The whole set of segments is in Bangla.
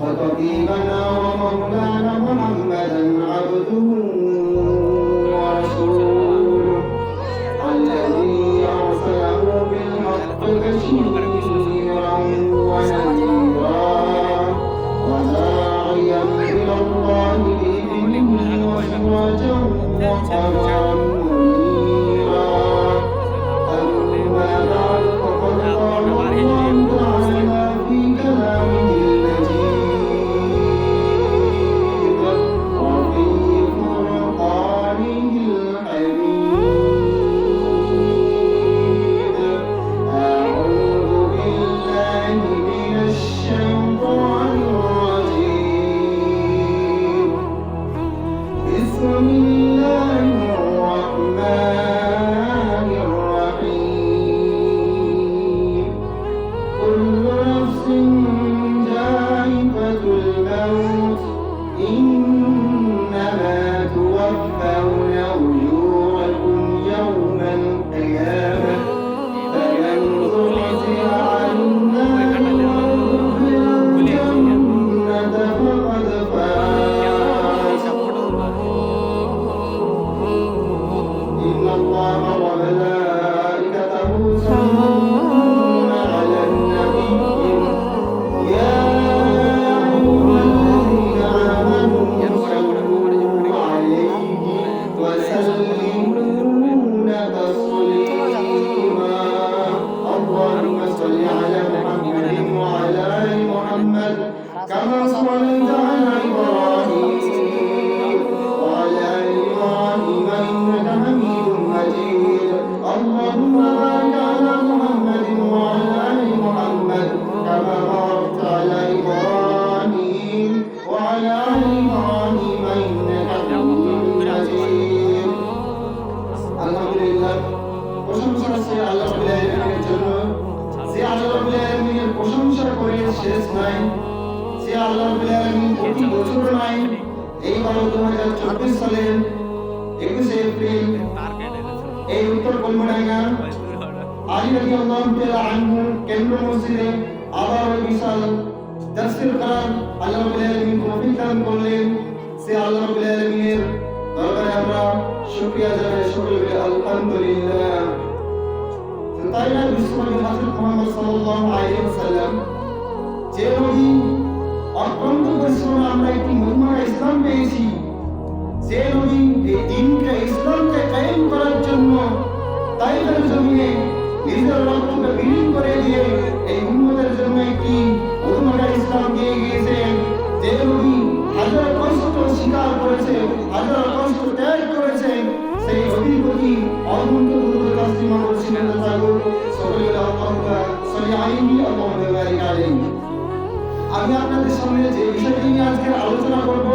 وطبيبنا ومولانا محمدا عبده ورسوله الذي أرسله بالحق بشيرا ونذيرا وداعيا إلى الله بإذنه وسراجا وقمرا منيرا أما بعد فقد قال الله تعالى في كلامه كما صليت على إبراهيم وعلى آل إبراهيم إنك حميد مجيد اللهم بارك على محمد وعلى آل محمد كما باركت على إبراهيم وعلى آل إبراهيم إنك حميد مجيد الحمد لله প্রশংসা আছে আল্লাহ রাব্বুল আলামিনের জন্য যে আল্লাহ রাব্বুল আলামিনের প্রশংসা করে শেষ নাই যে আল্লাহ রাব্বুল আলামিন প্রতি বছর নাই এইবার 2024 সালের 21 এপ্রিল এই উত্তর কলমডাঙ্গা আলী রাদিয়াল্লাহু তাআলা আনহু কেন্দ্র মসজিদে আবার ওই বিশাল তাফসীর কোরআন আল্লাহ রাব্বুল আলামিন তৌফিক দান করলেন সে আল্লাহ রাব্বুল আলামিনের দরবারে আমরা শুকরিয়া জানাই সকলে বলি আলহামদুলিল্লাহ তাই না বিশ্বনবী হযরত মুহাম্মদ সাল্লাল্লাহু আলাইহি ওয়াসাল্লাম যে নবী অত্যন্ত পরিশ্রমে আমরা একটি মহিমা ইসলাম পেয়েছি যে নবী এই দিনকে ইসলামকে কায়েম করার জন্য তাইফের জমিনে নিজের রক্তকে বিলীন করে দিয়ে এই উম্মতের জন্য একটি মহিমা ইসলাম দিয়ে গিয়েছেন যে নবী হাজার কষ্ট স্বীকার করেছে হাজার কষ্ট ত্যাগ করেছে সেই নবীর প্রতি অনন্ত দুরূদ তাসলিমা করছিলেন তাগুর সাল্লাল্লাহু আলাইহি ওয়াসাল্লাম আমি আপনাদের সামনে যে বিষয়টি নিয়ে আজকে আলোচনা করব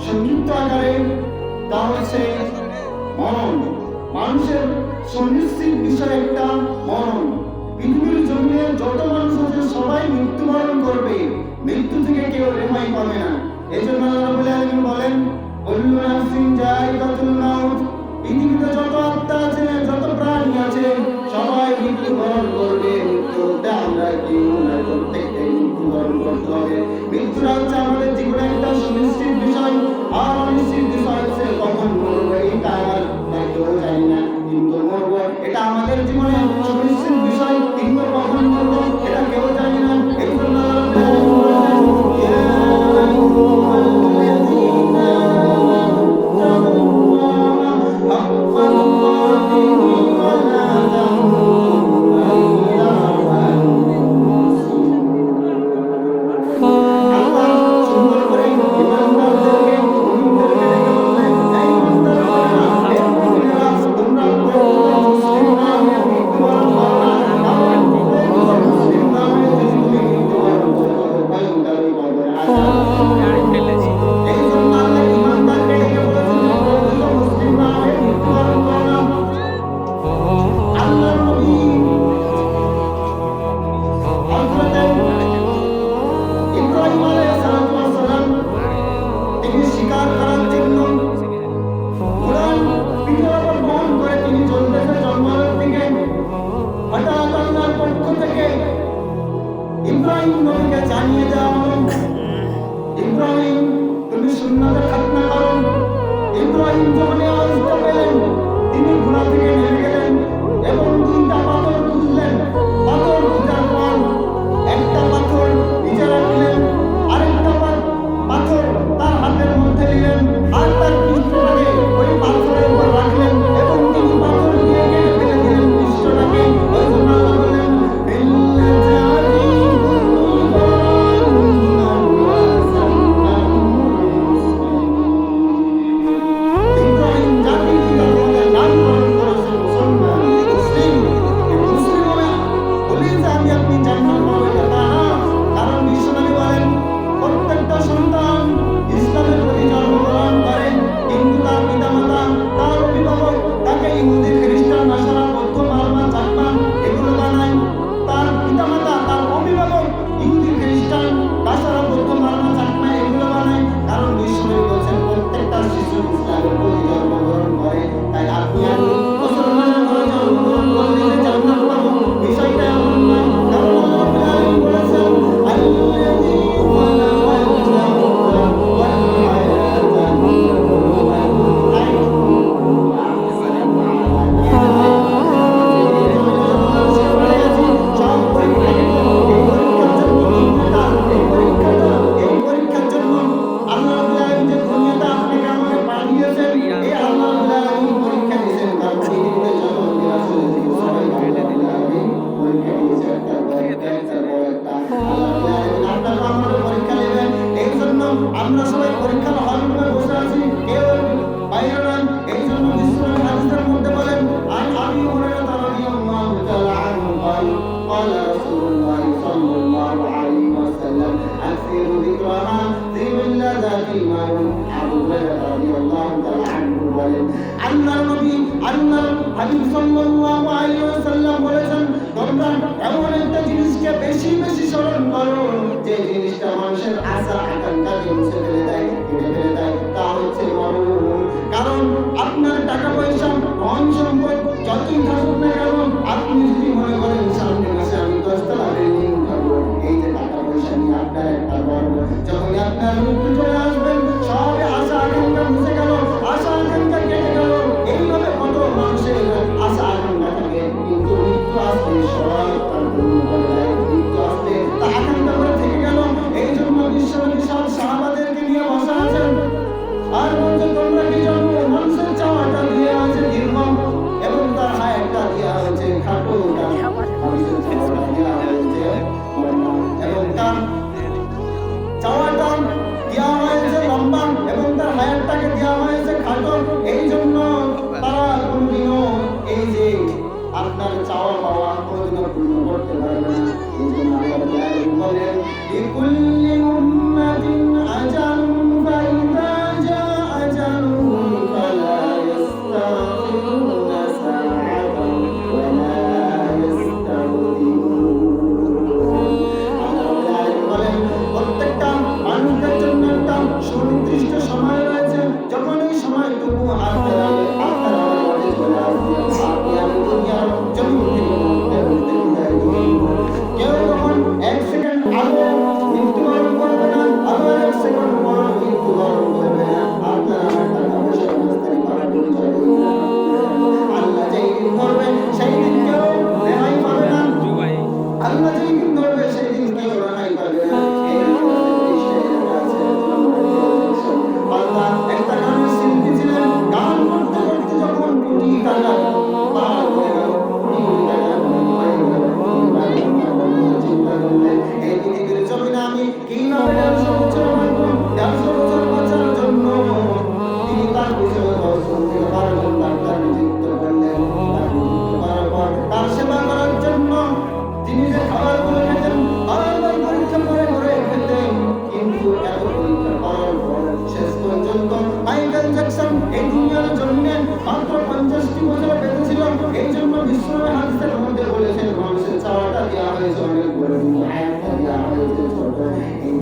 সংক্ষিপ্ত আকারে তা হচ্ছে মরণ মানুষের সুনিশ্চিত বিষয় একটা মরণ পৃথিবীর জমিনে যত মানুষ আছে সবাই মৃত্যুবরণ করবে মৃত্যু থেকে কেউ রেহাই পাবে না এজন্য আল্লাহ রাব্বুল আলামিন বলেন কুল্লু নাফসিন যায়িকাতুল মাউত পৃথিবীতে যত আত্মা আছে যত প্রাণী আছে সবাই মৃত্যুবরণ করবে মৃত্যুতে আমরা কেউ না প্রত্যেককে মৃত্যুবরণ করতে হবে মৃত্যুটা হচ্ছে আমাদের জীবনে একটা সুনিশ্চিত বিষয় আর অনিশ্চিত বিষয় হচ্ছে কখন মরবো এটা আমার কেউ জানি না কিন্তু মরবো এটা আমাদের জীবনে সুনিশ্চিত বিষয় কিন্তু কখন মরবো এটা কেউ জানি না এই জন্য সুন্দর করে শিকার করার জন্য ঘোড়ার পিঠের উপর বহন করে তিনি চলতেছে জঙ্গলের দিকে। হঠাৎ আল্লাহর পক্ষ থেকে ইব্রাহিম নবীকে জানিয়ে দেওয়া হলো, ইব্রাহিম তুমি সুন্নাতে খাতনা করো। ইব্রাহিম যখন আওয়াজটা পেলেন তিনি ঘোড়া থেকে নেমে গেলেন এবং তিনটা পাথর খুঁজলেন। পাথর খোঁজার পর একটা পাথর নিচে রাখলেন, আরেকটা পাথর তার হাতের মধ্যে নিলেন আর তার পৃষ্ঠটাকে ওই পাথরের উপর রাখলেন এবং তিনি পাথর দিয়ে কেটে ফেলে দিলেন পৃষ্ঠটাকে। ওই জন্য আল্লাহ বলেন ইব্রাহিম জাতি পিতা তোমাদের নামকরণ করেছেন মুসলমান, মুসলিম। মুসলিম হলে বলেই যে আমি আপনি জান্নাত পাবো এটা তা না। কারণ বিশ্বনবী বলেন প্রত্যেকটা সন্তান ইসলামের প্রতি জন্মগ্রহণ করে, কিন্তু তার পিতামাতা তার অভিভাবক তাকে ইহুদি খ্রিস্টান নাসারা বৌদ্ধ মারমা চাকমা এগুলো বানায়। তার পিতামাতা তার অভিভাবক ইহুদি খ্রিস্টান নাসারা বৌদ্ধ মারমা চাকমা এগুলো বানায়। কারণ বিশ্বনবী বলেছেন প্রত্যেকটা শিশু ইসলামের প্রতি জন্মগ্রহণ করে। তাই আপনি আমি মুসলমানের ঘরে জন্মগ্রহণ করলে যে জান্নাত পাবো বিষয়টা এমন নয়। কারণ আল্লাহ রাব্বুল আলামিন বলেছেন আল্লাযী আমরা সবাই পরীক্ষার হলরুমে বসে আছি, কেউ বাইরে নয়। এই জন্য বিশ্বনবী হাদিসের মধ্যে বলেন আন আবি হুরায়রা রাদিয়াল্লাহু তাআলা আনহু قال قال رسول الله صلى الله عليه وسلم أكثر ذكرها ذي اللذات المعون আবু হুরায়রা রাদিয়াল্লাহু তাআলা আনহু বলেন আল্লাহর নবী আল্লাহর হাবিব সাল্লাল্লাহু আলাইহি ওয়াসাল্লাম বলেছেন তোমরা এমন একটা জিনিসকে বেশি বেশি স্মরণ করো যে জিনিসটা মানুষের আশা আকাঙ্ক্ষাকে মুছে ফেলে দেয়, কেটে ফেলে দেয়, তা হচ্ছে মরণ। কারণ আপনার টাকা পয়সা ধন সম্পদ যতই থাকুক না কেন, আপনি যদি মনে করেন সামনে মাসে আমি 10 তলা বিল্ডিং করবো, এই যে টাকা পয়সা নিয়ে আপনার একটা গর্ব, যখন আপনার মৃত্যু চলে আসবেন সবে আশা আকাঙ্ক্ষা মুছে গেল, আশা আকাঙ্ক্ষা কেটে গেল। এইভাবে কত মানুষের আশা আকাঙ্ক্ষা থাকে, কিন্তু মৃত্যু আসলে সবাই তার পূর্ণ করে দেয়। মৃত্যু আসলে তা আকাঙ্ক্ষা করে থেকে গেল। এই জন্য বিশ্বনবী সব সাহাবাদেরকে নিয়ে বসা আছেন আর বলছে তোমরা কি জানো মানুষের চাওয়াটা দেওয়া হয়েছে দীর্ঘ এবং তার হায়াতটা দেওয়া হয়েছে খাটো, মানুষের চাওয়াটা দেওয়া হয়েছে এবং তার চাওয়াটা দেওয়া হয়েছে লম্বা এবং তার হায়াতটাকে দেওয়া হয়েছে খাটো। এই জন্য তারা কোনোদিনও এই যে আপনার চাওয়া পাওয়া কোনোদিনও পূর্ণ করতে পারবে না। এই জন্য আল্লাহ বলেন লিকুল্লি